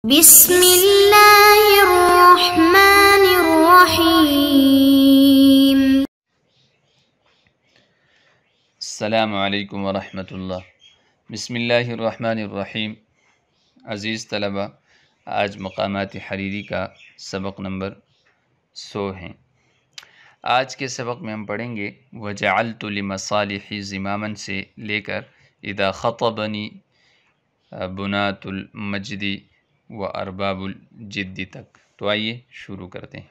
بسم اللہ الرحمن الرحیم۔ السلام علیکم ورحمۃ اللہ۔ بسم اللہ الرحمن الرحیم۔ عزیز طلبہ، آج مقامات حریری کا سبق نمبر 100 ہیں۔ آج کے سبق میں ہم پڑھیں گے وجعلت لمصالح زماما سے لے کر اذا خطبنی بنات المجد و ارباب الجد تک۔ تو آئیے شروع کرتے ہیں۔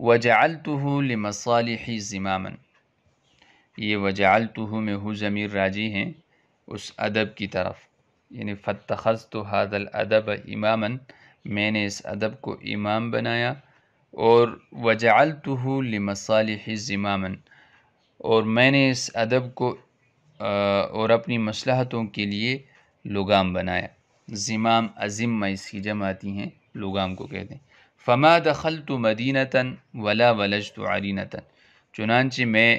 وجعلتہ لمصالح زماما، یہ وجعلتہ میں ہو ضمیر راجی ہیں اس ادب کی طرف، یعنی فاتخذت ھذا الادب اماما، میں نے اس ادب کو امام بنایا، اور وجعلتہ لمصالح زماما، اور میں نے اس ادب کو اور اپنی مصلحتوں کے لیے لگام بنایا۔ زمام ازمہ اس کی جمع آتی ہیں، لگام کو کہتے ہیں۔ فما دخلت مدینۃ ولا ولجت عرینۃ، چنانچہ میں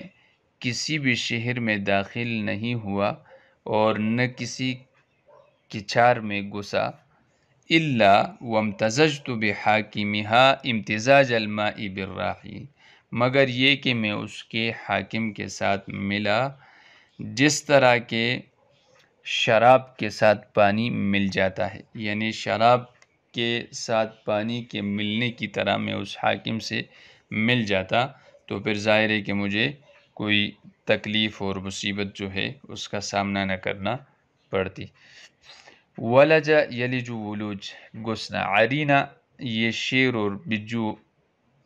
کسی بھی شہر میں داخل نہیں ہوا اور نہ کسی کچار میں گھسا، الا وامتزجت بحاکمها امتزاج الماء بالراحی، مگر یہ کہ میں اس کے حاکم کے ساتھ ملا جس طرح کے شراب کے ساتھ پانی مل جاتا ہے، یعنی شراب کے ساتھ پانی کے ملنے کی طرح میں اس حاکم سے مل جاتا، تو پھر ظاہر ہے کہ مجھے کوئی تکلیف اور مصیبت جو ہے اس کا سامنا نہ کرنا پڑتی۔ ولج یلج ولوج، گھسنا، عرینہ یہ شیر اور بجو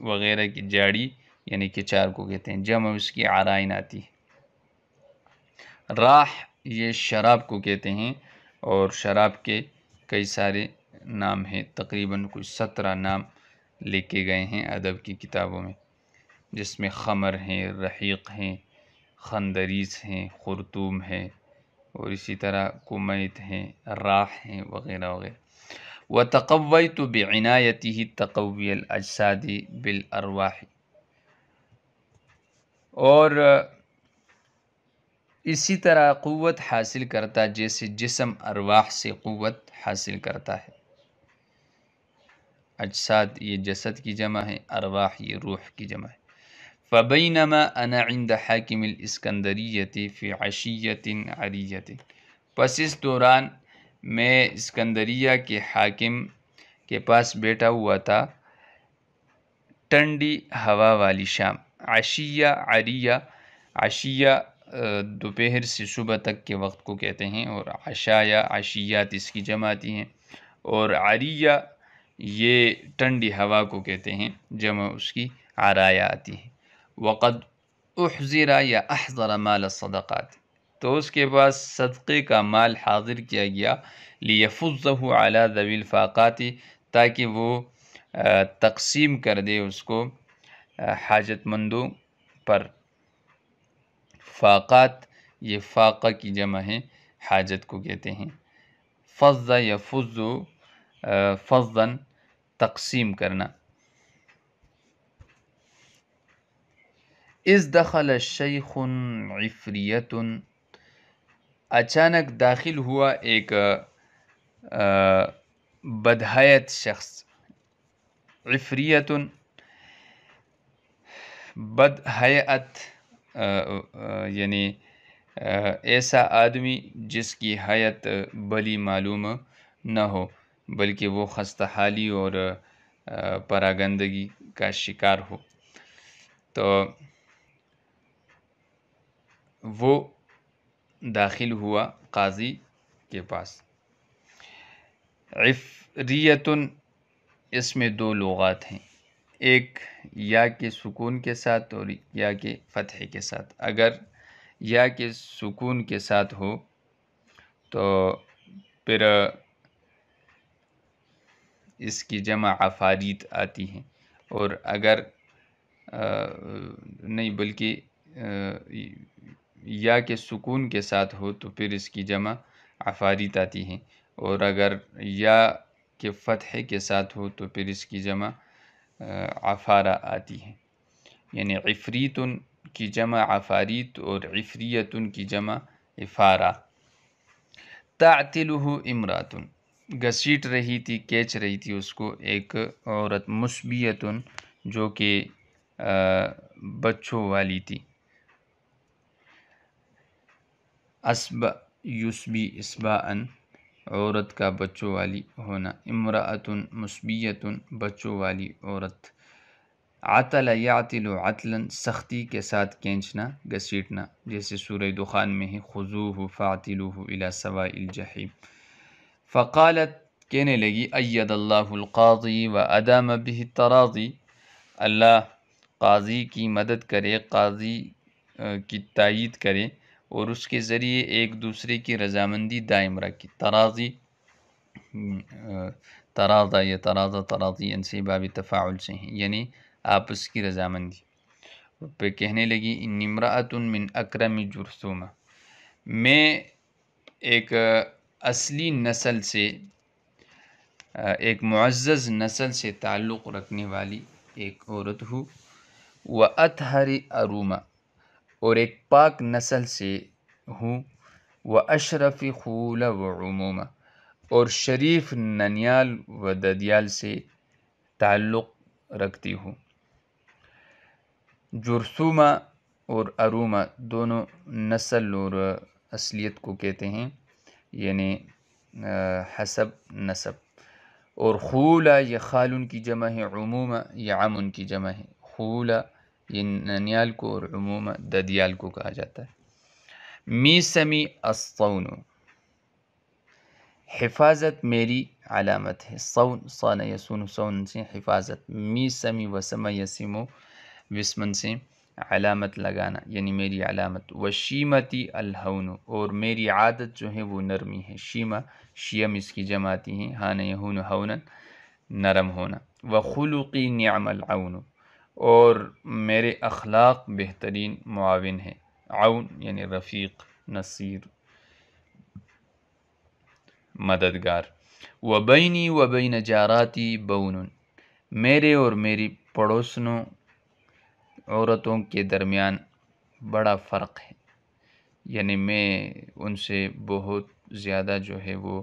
وغیرہ کی جاڑی یعنی کچار کو کہتے ہیں، جمع اس کی عرائن آتی ہے۔ راح یہ شراب کو کہتے ہیں، اور شراب کے کئی سارے نام ہیں، تقریباً کچھ 17 نام لکھے گئے ہیں ادب کی کتابوں میں، جس میں خمر ہیں، رحیق ہیں، خندریز ہیں، خرطوم ہے، اور اسی طرح کمیت ہیں، راح ہیں، وغیرہ وغیرہ۔ وتقویت بعنایتہ تقوی الاجساد بالارواح، اور اسی طرح قوت حاصل کرتا جیسے جسم ارواح سے قوت حاصل کرتا ہے۔ اجساد یہ جسد کی جمع ہے، ارواح یہ روح کی جمع ہے۔ فبینما انا عند حاکم الاسکندریۃ فی عشیۃ عریۃ، پس اس دوران میں اسکندریہ کے حاکم کے پاس بیٹھا ہوا تھا ٹھنڈی ہوا والی شام۔ عشیہ عریہ، عشیہ دوپہر سے صبح تک کے وقت کو کہتے ہیں، اور عشایا عشیات اس کی جمع آتی ہیں، اور عریہ یہ ٹھنڈی ہوا کو کہتے ہیں، جمع اس کی عرایا آتی ہے۔ وقد احضر یا احضر مال الصدقات، تو اس کے پاس صدقے کا مال حاضر کیا گیا، لیفضہ علی ذوی الفاقات، تاکہ وہ تقسیم کر دے اس کو حاجت مندوں پر۔ فاقات یہ فاقہ کی جمع ہے، حاجت کو کہتے ہیں۔ فض یفض فضا، تقسیم کرنا۔ اذ دخل شیخ عفریت، اچانک داخل ہوا ایک بدحیت شخص۔ عفریت بدحیت یعنی ایسا آدمی جس کی حیت بلی معلوم نہ ہو، بلکہ وہ خستہ حالی اور پراگندگی کا شکار ہو۔ تو وہ داخل ہوا قاضی کے پاس۔ عفریتن اس میں 2 لغات ہیں، ایک یا کے سکون کے ساتھ اور یا کے فتح کے ساتھ۔ اگر یا کے سکون کے ساتھ ہو تو پھر اس کی جمع عفاریت آتی ہے، اور اگر نہیں بلکہ یا کے سکون کے ساتھ ہو تو پھر اس کی جمع عفاریت آتی ہے، اور اگر یا کے فتح کے ساتھ ہو تو پھر اس کی جمع عفارہ آتی ہے، یعنی عفریتن کی جمع عفاریت اور عفریتن کی جمع عفارہ۔ تعتلہ امراتن، گھسیٹ رہی تھی، کھینچ رہی تھی اس کو ایک عورت، مسبیتن جو کہ بچوں والی تھی، اسب یسبی اسباءن عورت کا بچوں والی ہونا، امرأتن مسبیتن بچوں والی عورت، عطل یعطل عطلا سختی کے ساتھ کھینچنا گھسیٹنا، جیسے سورہ دخان میں ہے خذوہ فاعتلوہ الی سواء الجحیم۔ فقالت کہنے لگی اید اللہ القاضی و ادام بہ التراضی، اللہ قاضی کی مدد کرے، قاضی کی تائید کرے اور اس کے ذریعے ایک دوسرے کی رضامندی دائم رکھے۔ تراضی تراضا یا تراضا تراضی ان سے باب تفاعل سے ہیں، یعنی آپس کی رضامندی۔ پہ کہنے لگی انی امرأۃ من اکرم جرثومہ، میں ایک اصلی نسل سے، ایک معزز نسل سے تعلق رکھنے والی ایک عورت ہوں، و اطہر ارومہ اور ایک پاک نسل سے ہوں، و اشرف خول و عمومہ اور شریف ننیال و ددیال سے تعلق رکھتی ہوں۔ جرثومہ اور ارومہ دونوں نسل اور اصلیت کو کہتے ہیں، یعنی حسب نسب، اور خولہ یہ خالن کی جمع ہے، عمومہ یہ عمن کی جمع ہے، خولہ یہ ننیال کو اور عمومہ ددیال کو کہا جاتا ہے۔ میسمی الصون، حفاظت میری علامت ہے، صون صان یسون صون سے حفاظت، میسمی وسم یسمو وسمن سے علامت لگانا، یعنی میری علامت، وشیمتی الہون اور میری عادت جو ہے وہ نرمی ہے، شیمہ شیم اس کی جمع آتی ہیں، ہان یہون ہونن نرم ہونا، وخلقی نعم العون اور میرے اخلاق بہترین معاون ہیں، عون یعنی رفیق، نصیر، مددگار، وبینی وبین جاراتی بون، میرے اور میری پڑوسنوں عورتوں کے درمیان بڑا فرق ہے، یعنی میں ان سے بہت زیادہ جو ہے وہ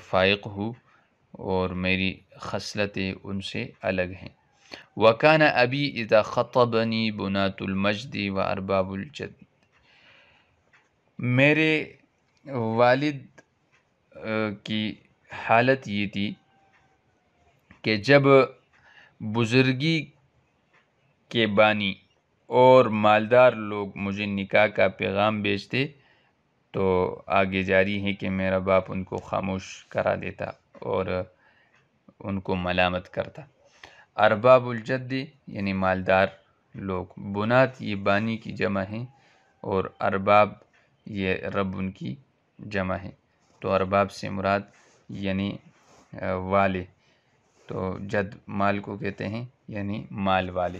فائق ہوں اور میری خصلتیں ان سے الگ ہیں۔ وَكَانَ أَبِي إِذَا خَطَبَنِي بُنَاتُ الْمَجْدِ وَأَرْبَابُ الْجَدِّ، میرے والد کی حالت یہ تھی کہ جب بزرگی کے بانی اور مالدار لوگ مجھے نکاح کا پیغام بھیجتے تو آگے جاری ہے کہ میرا باپ ان کو خاموش کرا دیتا اور ان کو ملامت کرتا۔ ارباب الجد یعنی مالدار لوگ، بنات یہ بانی کی جمع ہے اور ارباب یہ رب ان کی جمع ہے، تو ارباب سے مراد یعنی والے، تو جد مال کو کہتے ہیں یعنی مال والے۔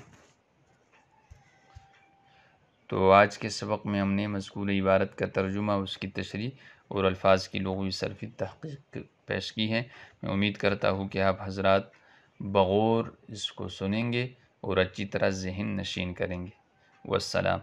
تو آج کے سبق میں ہم نے مذکور عبارت کا ترجمہ، اس کی تشریح اور الفاظ کی لغوی صرفی تحقیق پیش کی ہے۔ میں امید کرتا ہوں کہ آپ حضرات بغور اس کو سنیں گے اور اچھی طرح ذہن نشین کریں گے۔ والسلام۔